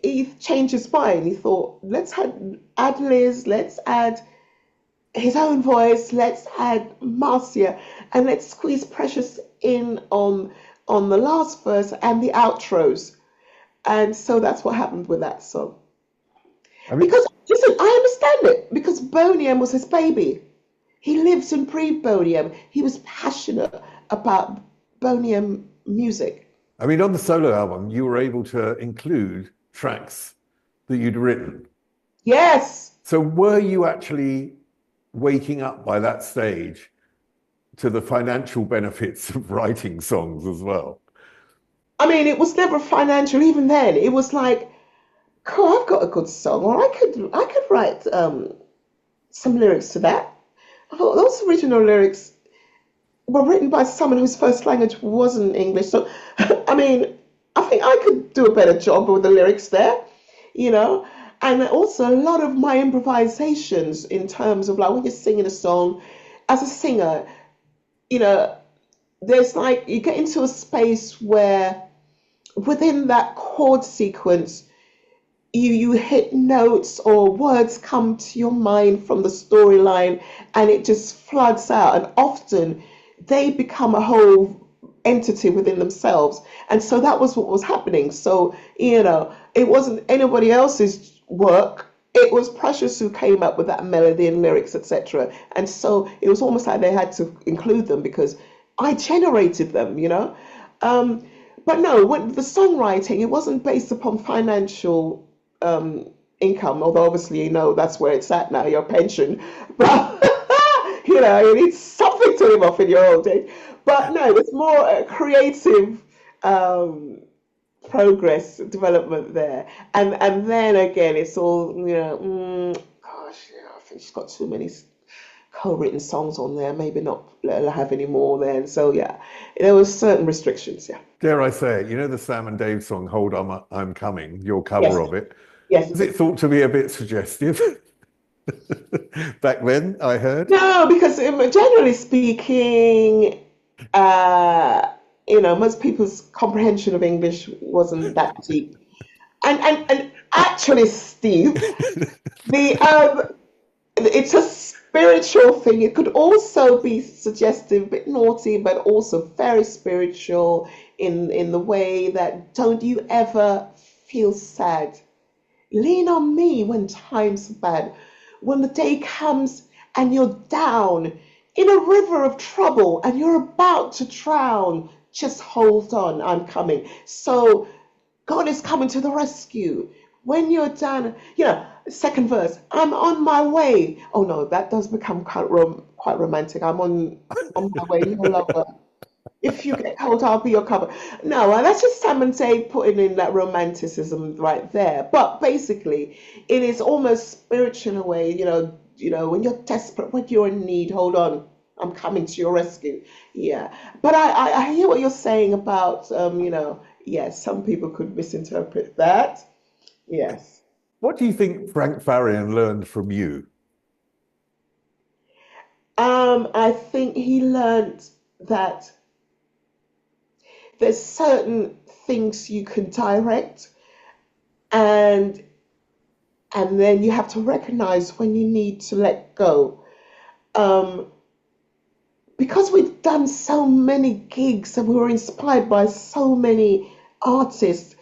Speaker 2: he changed his mind. He thought, let's add Liz, let's add his own voice, let's add Marcia, and let's squeeze Precious in on the last verse and the outros. And so that's what happened with that song. Because, listen, I understand it, because Boney M was his baby. He lives and breathed Boney M. He was passionate about Boney M music.
Speaker 1: I mean, on the solo album, you were able to include tracks that you'd written.
Speaker 2: Yes.
Speaker 1: So were you actually waking up by that stage to the financial benefits of writing songs as well?
Speaker 2: I mean, it was never financial even then. It was like, cool, I've got a good song, or I could write some lyrics to that. I thought those original lyrics were written by someone whose first language wasn't English. So, I mean, I think I could do a better job with the lyrics there, And also a lot of my improvisations in terms of like when you're singing a song, as a singer, there's like, you get into a space where within that chord sequence, you hit notes or words come to your mind from the storyline and it just floods out. And often they become a whole entity within themselves. And so that was what was happening. So, it wasn't anybody else's work. It was Precious who came up with that melody and lyrics, etc. And so it was almost like they had to include them because I generated them, But no, when the songwriting, it wasn't based upon financial income, although obviously that's where it's at now, your pension. But you need something to live off in your old age. But no, it's more a creative progress, development there. And then again, it's all, I think she's got too many co-written songs on there, maybe not let her have any more then. So yeah, there was certain restrictions, yeah.
Speaker 1: Dare I say it, the Sam and Dave song, Hold On, I'm Coming, your cover of it.
Speaker 2: Yes.
Speaker 1: Was it thought to be a bit suggestive? Back then, I heard.
Speaker 2: No, because generally speaking, most people's comprehension of English wasn't that deep. And actually, Steve, it's a spiritual thing. It could also be suggestive, a bit naughty, but also very spiritual in the way that don't you ever feel sad. Lean on me when times are bad. When the day comes and you're down in a river of trouble and you're about to drown, just hold on, I'm coming. So God is coming to the rescue. When you're down, second verse, I'm on my way. Oh no, that does become quite romantic. I'm on my way, your lover. If you get cold, I'll be your cover. No, that's just Sam and Dave putting in that romanticism right there. But basically, it is almost spiritual in a way, when you're desperate, when you're in need, hold on, I'm coming to your rescue. Yeah. But I hear what you're saying about, yes, some people could misinterpret that. Yes.
Speaker 1: What do you think Frank Farian learned from you?
Speaker 2: I think he learned that there's certain things you can direct, and then you have to recognize when you need to let go. Um, because we've done so many gigs and we were inspired by so many artists,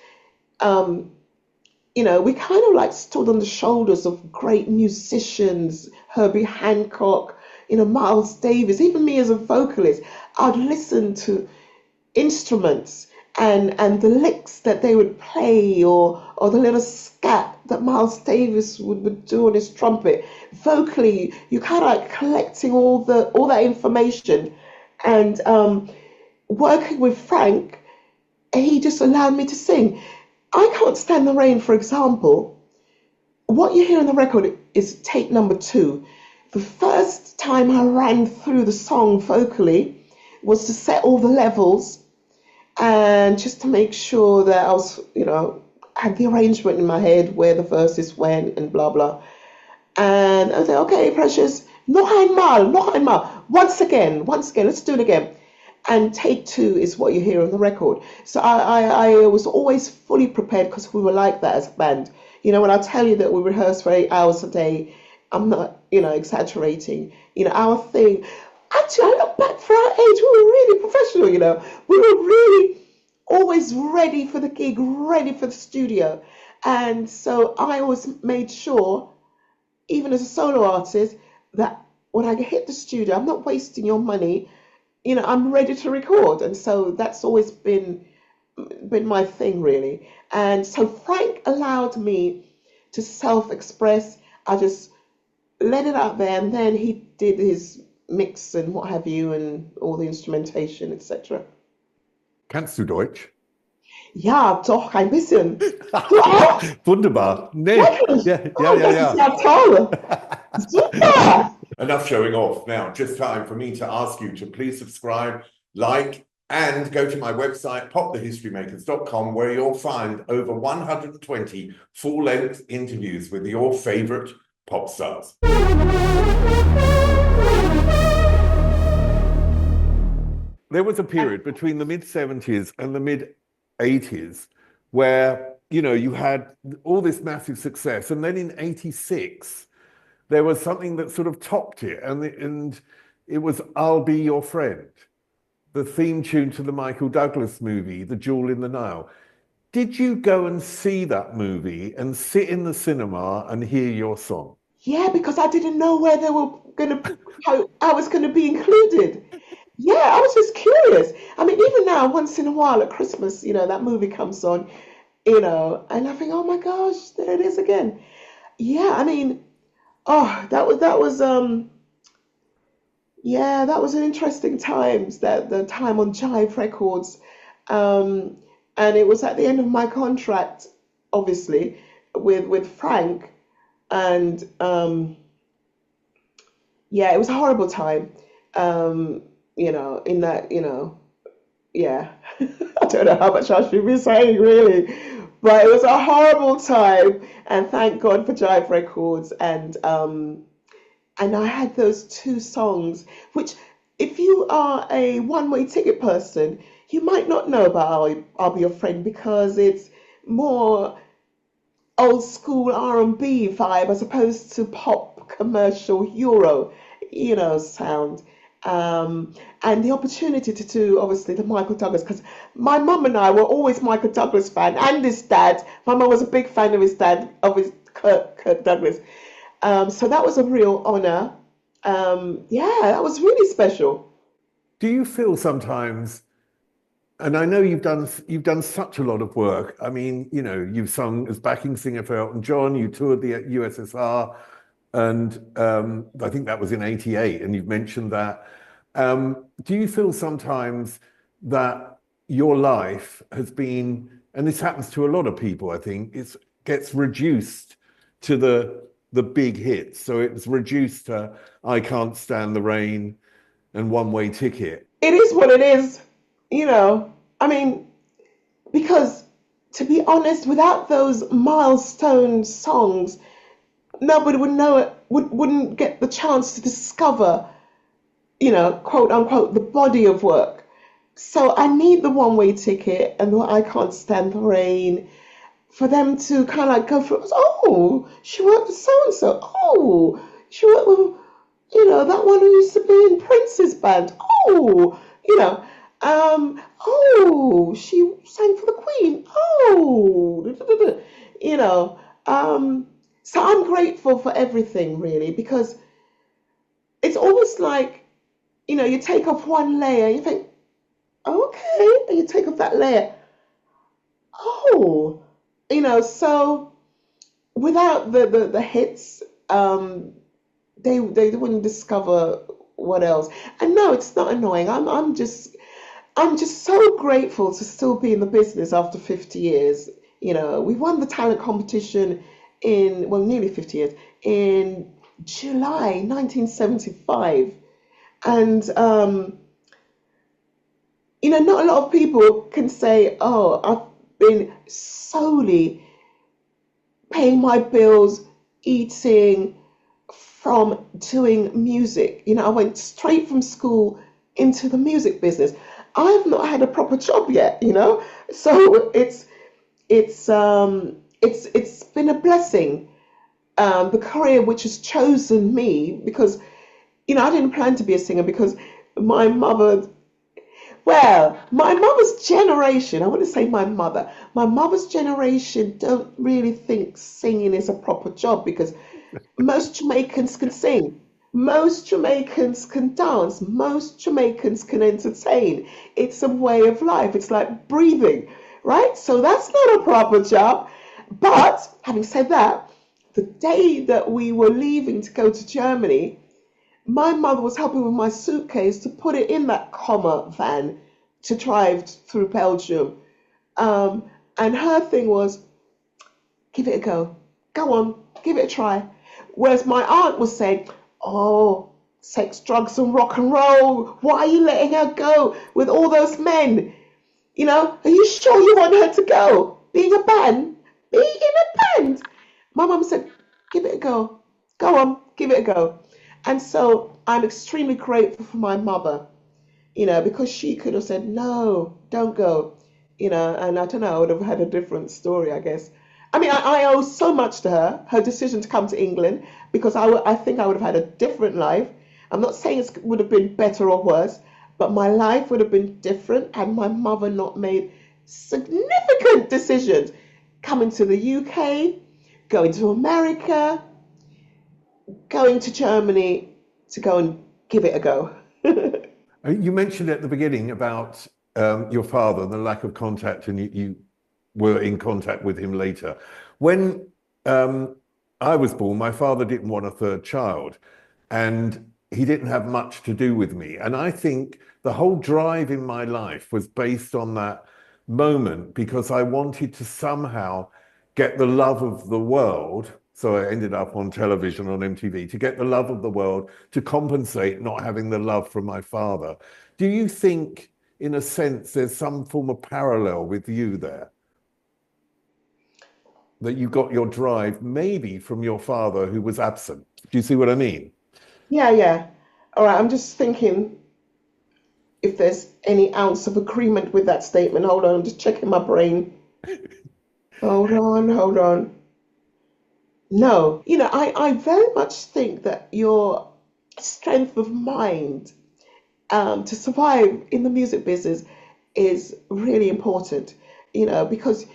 Speaker 2: we kind of like stood on the shoulders of great musicians, Herbie Hancock, Miles Davis, even me as a vocalist. I'd listen to instruments and the licks that they would play, or the little scat that Miles Davis would do on his trumpet. Vocally, you kind of like collecting all that information, and working with Frank, he just allowed me to sing. I Can't Stand the Rain, for example. What you hear on the record is take number 2. The first time I ran through the song vocally was to set all the levels and just to make sure that I was, had the arrangement in my head where the verses went and blah, blah. And I said, okay, Precious, noch einmal. Once again, let's do it again. And take 2 is what you hear on the record. So I was always fully prepared, because we were like that as a band. When I tell you that we rehearsed for 8 hours a day, I'm not, exaggerating. Our thing, actually, I look back for our age, we were really professional, We were really always ready for the gig, ready for the studio. And so I always made sure, even as a solo artist, that when I hit the studio, I'm not wasting your money. I'm ready to record. And so that's always been my thing, really. And so Frank allowed me to self-express. I just let it out there, and then he did his mix and what have you, and all the instrumentation, etc.
Speaker 1: Kannst du Deutsch?
Speaker 2: Ja, doch, ein bisschen.
Speaker 1: Wunderbar. Nee.
Speaker 2: Wirklich?
Speaker 1: Ja.
Speaker 2: Das ist ja toll. Super.
Speaker 3: Enough showing off. Now, just time for me to ask you to please subscribe, like, and go to my website, popthehistorymakers.com, where you'll find over 120 full-length interviews with your favorite pop stars.
Speaker 1: There was a period between the mid-70s and the mid-80s where, you had all this massive success. And then in 86, there was something that sort of topped it. And it was I'll Be Your Friend, the theme tune to the Michael Douglas movie, The Jewel in the Nile. Did you go and see that movie and sit in the cinema and hear your song?
Speaker 2: Yeah, because I didn't know where they were how I was going to be included. Yeah, I was just curious. I mean, even now, once in a while at Christmas, that movie comes on, and I think, oh my gosh, there it is again. Yeah, I mean, that was an interesting times, the time on Jive Records, and it was at the end of my contract, obviously, with Frank, and it was a horrible time. In that, yeah, I don't know how much I should be saying, really, but it was a horrible time. And thank God for Jive Records. And I had those 2 songs, which, if you are a one-way ticket person, you might not know about I'll Be Your Friend, because it's more old school R&B vibe as opposed to pop commercial Euro, sound. And the opportunity to do, obviously, the Michael Douglas, because my mum and I were always Michael Douglas fan, and his dad. My mum was a big fan of his dad, of his Kirk Douglas. So that was a real honor. That was really special.
Speaker 1: Do you feel sometimes, and I know you've done such a lot of work. I mean, you've sung as backing singer for Elton John, you toured the USSR, and I think that was in '88, and you've mentioned that. Do you feel sometimes that your life has been, and this happens to a lot of people, I think, it gets reduced to the the big hits. So it was reduced to I Can't Stand the Rain and One Way Ticket.
Speaker 2: It is what it is, you know. I mean, because to be honest, without those milestone songs, nobody would know it, wouldn't get the chance to discover, you know, quote unquote, the body of work. So I need the One Way Ticket and the I Can't Stand the Rain for them to kind of like go through. Oh, she worked with so and so. Oh, she worked with, you know, that one who used to be in Prince's band. Oh, you know, oh, she sang for the Queen. Oh, you know, so I'm grateful for everything really, because it's almost like, you know, you take off one layer, you think, okay, and you take off that layer. Oh, you know, so without the hits, they wouldn't discover what else. And no, it's not annoying. I'm just so grateful to still be in the business after 50 years. You know, we won the talent competition in, well, nearly 50 years, in July 1975. And, you know, not a lot of people can say, oh, I've been solely paying my bills, eating from doing music. You know, I went straight from school into the music business. I've not had a proper job yet, you know, so it's been a blessing, the career which has chosen me, because, you know, I didn't plan to be a singer, because my mother's generation, I wouldn't say my mother's generation don't really think singing is a proper job, because most Jamaicans can sing. Most Jamaicans can dance. Most Jamaicans can entertain. It's a way of life. It's like breathing, right? So that's not a proper job. But having said that, the day that we were leaving to go to Germany, my mother was helping with my suitcase to put it in that comma van to drive through Belgium. And her thing was, give it a go. Go on, give it a try. Whereas my aunt was saying, oh, sex, drugs, and rock and roll. Why are you letting her go with all those men? You know, are you sure you want her to go? Be in a band? Be in a band. My mum said, give it a go. Go on, give it a go. And so I'm extremely grateful for my mother, you know, because she could have said, no, don't go, you know, and I don't know, I would have had a different story, I guess. I mean, I owe so much to her decision to come to England, because I think I would have had a different life. I'm not saying it would have been better or worse, but my life would have been different had my mother not made significant decisions coming to the UK, going to America, going to Germany to go and give it a go.
Speaker 1: You mentioned at the beginning about your father and the lack of contact, and you were in contact with him later. When I was born, my father didn't want a third child, and he didn't have much to do with me. And I think the whole drive in my life was based on that moment, because I wanted to somehow get the love of the world. So I ended up on television on MTV to get the love of the world, to compensate not having the love from my father. Do you think, in a sense, there's some form of parallel with you there? That you got your drive maybe from your father, who was absent. Do you see what I mean?
Speaker 2: Yeah. All right, I'm just thinking if there's any ounce of agreement with that statement. Hold on, I'm just checking my brain. Hold on. No, you know, I very much think that your strength of mind to survive in the music business is really important, you know, because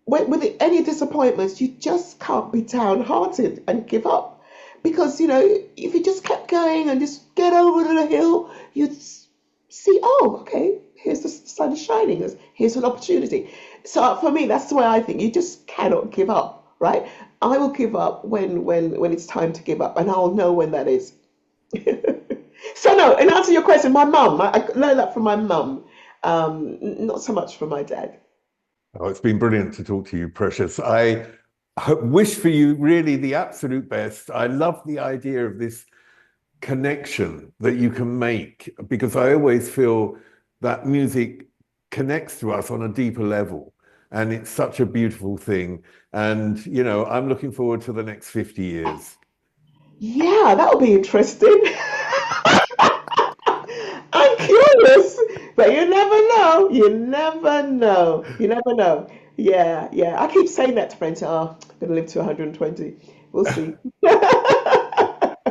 Speaker 2: with any disappointments, you just can't be downhearted and give up. Because, you know, if you just kept going and just get over the hill, you'd see, oh, okay, here's the sun shining, here's an opportunity. So for me, that's the way I think. You just cannot give up, right? I will give up when it's time to give up, and I'll know when that is. So no, in answer to your question, my mum, I learned that from my mum, not so much from my dad.
Speaker 1: Oh, it's been brilliant to talk to you, Precious. I wish for you really the absolute best. I love the idea of this connection that you can make, because I always feel that music connects to us on a deeper level, and it's such a beautiful thing. And, you know, I'm looking forward to the next 50 years.
Speaker 2: Yeah, that'll be interesting. I'm curious, but you never know. You never know. You never know. Yeah, yeah. I keep saying that to friends. Oh, I'm going to live to 120. We'll see.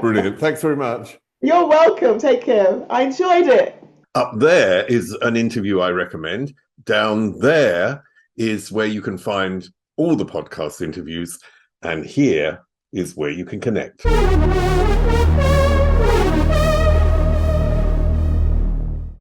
Speaker 1: Brilliant. Thanks very much.
Speaker 2: You're welcome. Take care. I enjoyed it.
Speaker 1: Up there is an interview I recommend. Down there is where you can find all the podcast interviews. And here is where you can connect.